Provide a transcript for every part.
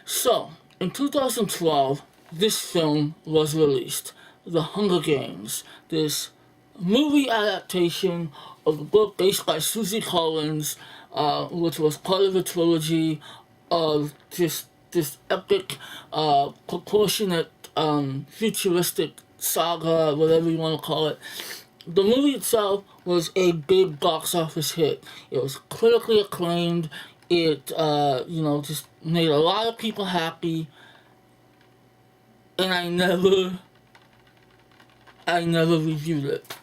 So, in 2012, this film was released, The Hunger Games, this movie adaptation of the book based by Susie Collins, which was part of a trilogy of just this epic, proportionate, futuristic saga, whatever you want to call it. The movie itself was a big box office hit. It was critically acclaimed. It, just made a lot of people happy. And I never reviewed it.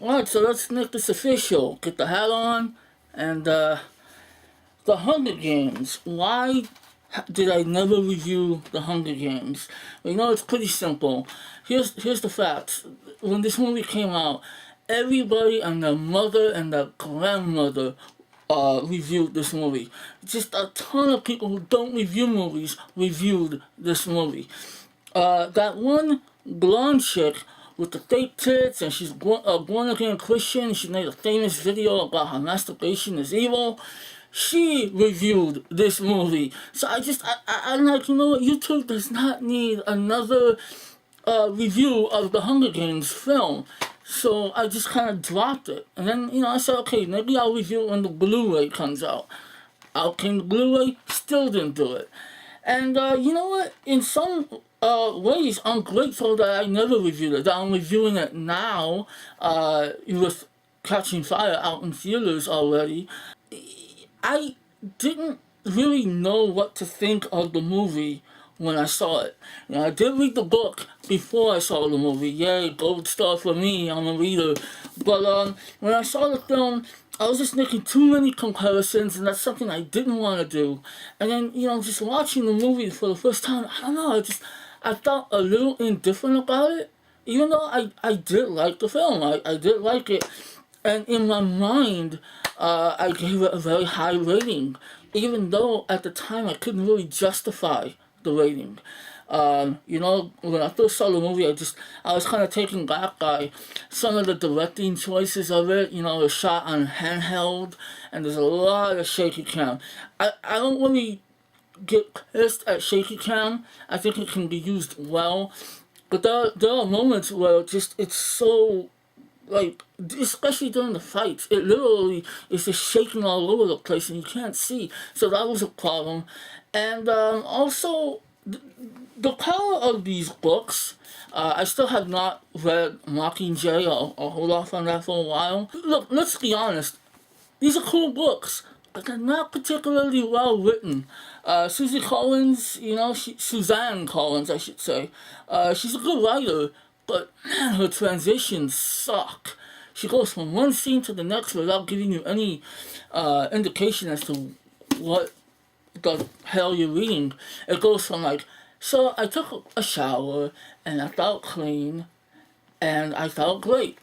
Alright, so let's make this official. Get the hat on, and The Hunger Games. Why did I never review The Hunger Games? Well, it's pretty simple. Here's the facts. When this movie came out, everybody and their mother and their grandmother reviewed this movie. Just a ton of people who don't review movies reviewed this movie. That one blonde chick with the fake tits, and she's a born again Christian. She made a famous video about how masturbation is evil. She reviewed this movie. So I'm like, what? YouTube does not need another review of the Hunger Games film. So I just kind of dropped it. And then, I said, okay, maybe I'll review it when the Blu-ray comes out. Out came the Blu-ray, still didn't do it. And you know what? In some ways, I'm grateful that I never reviewed it, that I'm reviewing it now with Catching Fire out in theaters already. I didn't really know what to think of the movie when I saw it. I did read the book before I saw the movie. Yay, gold star for me, I'm a reader. But when I saw the film, I was just making too many comparisons, and that's something I didn't want to do. And then, just watching the movie for the first time, I don't know, I felt a little indifferent about it. Even though I did like the film, I did like it. And in my mind, I gave it a very high rating, even though at the time I couldn't really justify the rating. When I first saw the movie, I was kind of taken back by some of the directing choices of it. It's shot on handheld, and there's a lot of shaky cam. I don't really get pissed at shaky cam. I think it can be used well, but there are moments where it's so, like, especially during the fights, it literally is just shaking all over the place and you can't see. So that was a problem. And also, the power of these books, I still have not read Mockingjay. I'll hold off on that for a while. Look, let's be honest. These are cool books, but they're not particularly well written. Susie Collins, Suzanne Collins, I should say, she's a good writer, but man, her transitions suck. She goes from one scene to the next without giving you any indication as to what the hell you're reading. It goes from like, so I took a shower and I felt clean and I felt great.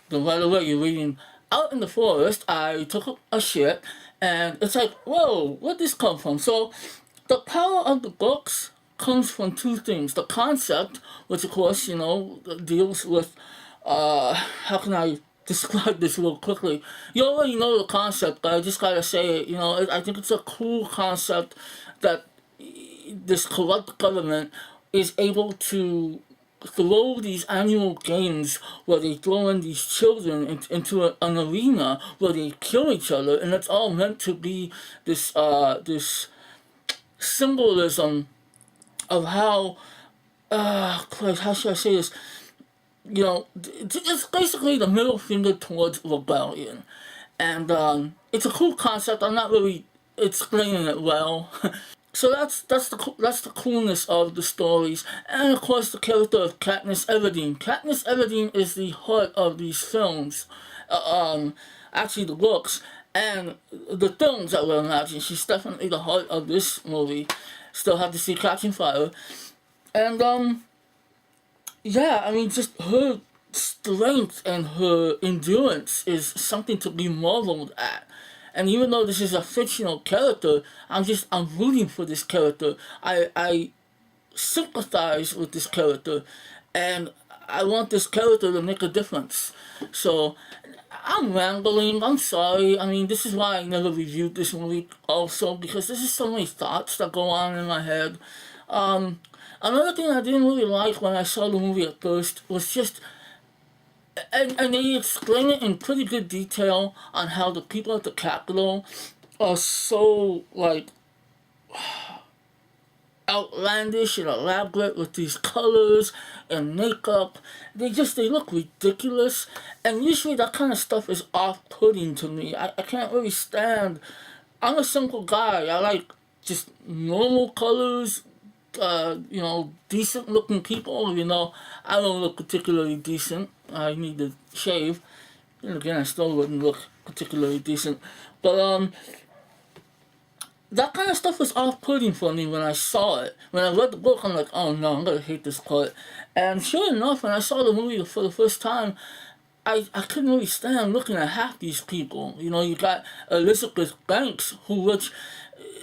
Then right away you're reading, out in the forest I took a shit, and it's like, whoa, where'd this come from? So the power of the books comes from two things. The concept, which of course, deals with, how can I describe this real quickly? You already know the concept, but I just gotta say it. I think it's a cool concept that this corrupt government is able to throw these annual games where they throw in these children into an arena where they kill each other, and it's all meant to be this symbolism of how, Christ, how should I say this? It's basically the middle finger towards rebellion. And it's a cool concept. I'm not really explaining it well. So that's the coolness of the stories. And of course the character of Katniss Everdeen. Katniss Everdeen is the heart of these films. Actually the books. And the films that we're imagining. She's definitely the heart of this movie. Still have to see Catching Fire. And just her strength and her endurance is something to be marveled at. And even though this is a fictional character, I'm rooting for this character. I sympathize with this character, and I want this character to make a difference. So I'm rambling. I'm sorry. I mean, this is why I never reviewed this movie. Also, because there's just so many thoughts that go on in my head. Another thing I didn't really like when I saw the movie at first was just, and they explain it in pretty good detail on how the people at the Capitol are so like outlandish and elaborate with these colors and makeup. They look ridiculous, and usually that kind of stuff is off-putting to me. I can't really stand. I'm a simple guy. I like just normal colors. Decent looking people. I don't look particularly decent. I need to shave. And again, I still wouldn't look particularly decent. But that kind of stuff was off-putting for me when I saw it. When I read the book, I'm like, oh no, I'm gonna hate this part. And sure enough, when I saw the movie for the first time, I couldn't really stand looking at half these people. You got Elizabeth Banks, which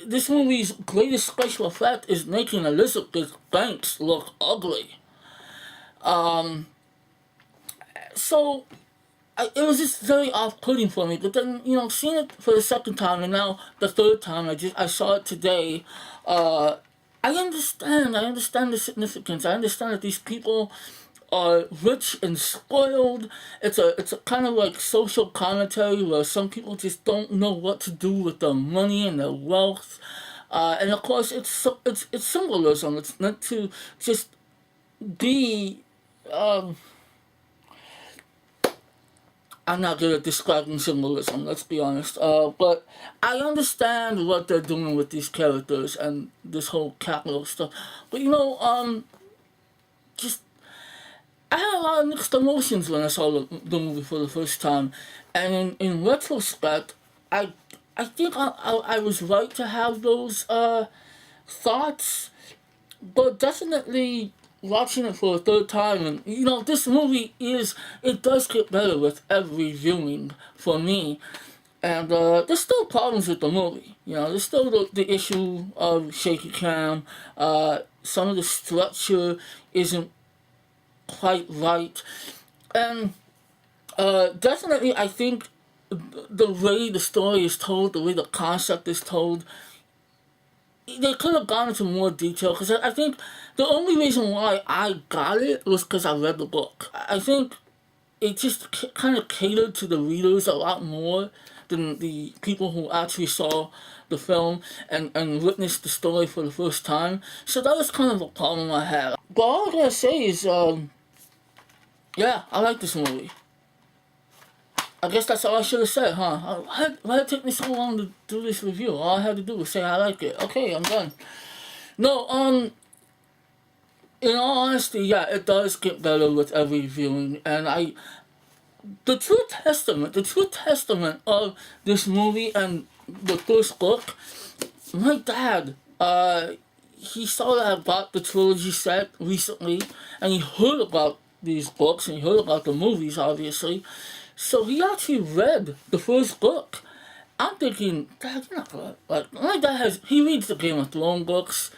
this movie's greatest special effect is making Elizabeth Banks look ugly. So it was just very off-putting for me. But then, seeing it for the second time and now the third time, I saw it today. I understand. I understand the significance. I understand that these people are rich and spoiled. It's a kind of like social commentary where some people just don't know what to do with their money and their wealth. And of course, it's symbolism. It's meant to just be. I'm not good at describing symbolism, let's be honest. But I understand what they're doing with these characters and this whole capital stuff. But just I had a lot of mixed emotions when I saw the movie for the first time, and in retrospect, I think I was right to have those thoughts, but definitely watching it for a third time, and this movie it does get better with every viewing for me. And there's still problems with the movie. There's still the issue of shaky cam. Some of the structure isn't quite right, and definitely I think the way the story is told, the way the concept is told, they could have gone into more detail, because I think the only reason why I got it was because I read the book. I think it just kind of catered to the readers a lot more than the people who actually saw the film and witnessed the story for the first time. So that was kind of a problem I had. But all I gotta say is, yeah, I like this movie. I guess that's all I should have said, huh? Why did it take me so long to do this review? All I had to do was say I like it. Okay, I'm done. No, in all honesty, yeah, it does get better with every viewing, and the true testament of this movie and the first book, my dad, he saw that I bought the trilogy set recently, and he heard about these books, and he heard about the movies, obviously. So he actually read the first book. I'm thinking, Dad, you're not gonna, like, my dad he reads the Game of Thrones books,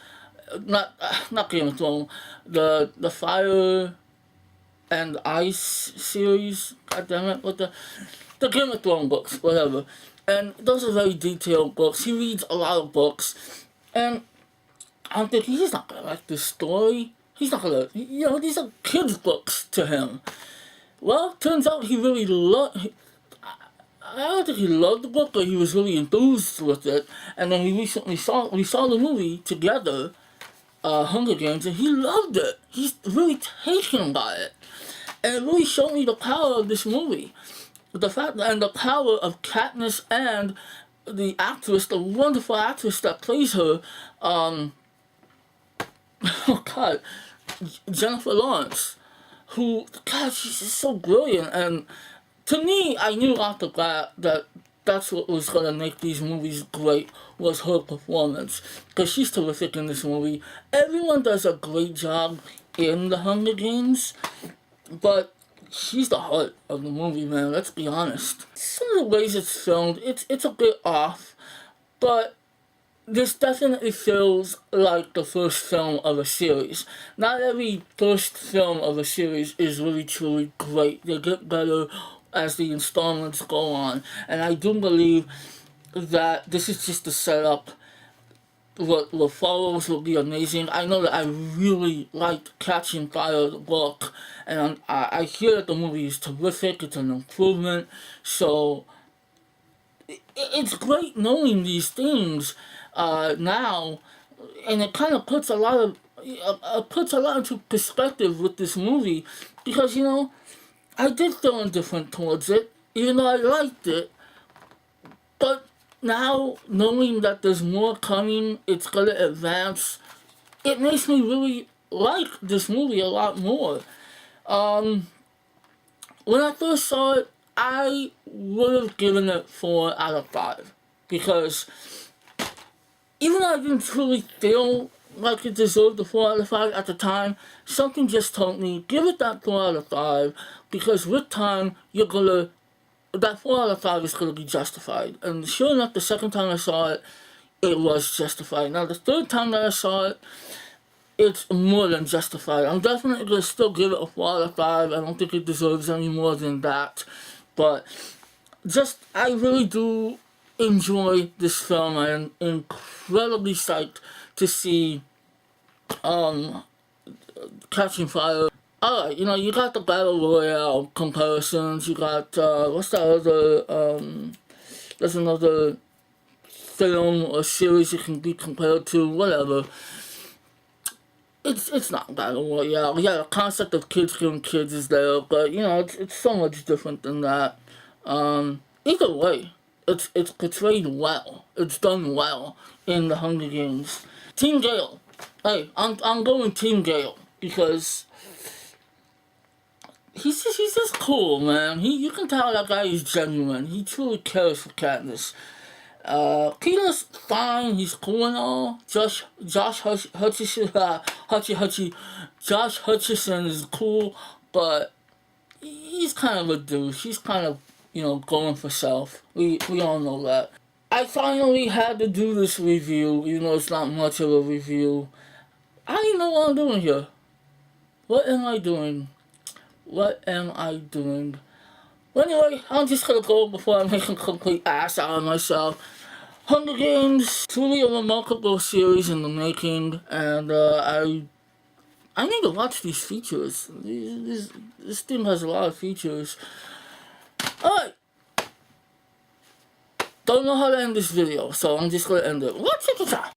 not Game of Thrones, the Fire and Ice series, goddammit, what the Game of Thrones books, whatever. And those are very detailed books. He reads a lot of books, and I'm thinking, he's not gonna like this story. He's not gonna, these are kids' books to him. Well, turns out he really loved. I don't think he loved the book, but he was really enthused with it. And then we saw the movie together, Hunger Games, and he loved it. He's really taken by it, and it really showed me the power of this movie, the fact and the power of Katniss and the actress, the wonderful actress that plays her. Oh God, Jennifer Lawrence. Who, God, she's just so brilliant. And to me, I knew off the bat that that's what was going to make these movies great, was her performance. Because she's terrific in this movie. Everyone does a great job in The Hunger Games, but she's the heart of the movie, man, let's be honest. Some of the ways it's filmed, it's a bit off, but this definitely feels like the first film of a series. Not every first film of a series is really truly great. They get better as the installments go on. And I do believe that this is just the setup. What follows will be amazing. I know that I really liked Catching Fire, the book, and I hear that the movie is terrific. It's an improvement. So it's great knowing these things now, and it kind of puts a lot of puts a lot into perspective with this movie, because I did feel indifferent towards it, even though I liked it. But now knowing that there's more coming, it's gonna advance. It makes me really like this movie a lot more. Um, when I first saw it, I would have given it 4 out of 5, because even though I didn't truly feel like it deserved the 4 out of 5 at the time, something just told me give it that 4 out of 5, because with time that 4 out of 5 is gonna be justified. And sure enough, the second time I saw it, it was justified. Now the third time that I saw it, it's more than justified. I'm definitely gonna still give it a 4 out of 5. I don't think it deserves any more than that. But I really do enjoy this film. I am incredibly psyched to see Catching Fire. Alright, you got the Battle Royale comparisons, you got, what's that other, there's another film or series it can be compared to, whatever. It's not Battle Royale. Yeah, the concept of kids killing kids is there, but, it's so much different than that. Either way, it's portrayed well. It's done well in the Hunger Games. Team Gale. Hey, I'm going Team Gale, because he's just cool, man. You can tell that guy is genuine. He truly cares for Katniss. Peter's fine. He's cool and all. Josh Hutcherson is cool, but he's kind of a douche. He's kind of, going for self. We all know that. I finally had to do this review, even though it's not much of a review. I don't even know what I'm doing here. What am I doing? Well, anyway, I'm just gonna go before I make a complete ass out of myself. Hunger Games, truly a remarkable series in the making, and I need to watch these features. This thing has a lot of features. Alright. Don't know how to end this video, so I'm just gonna end it. What's it?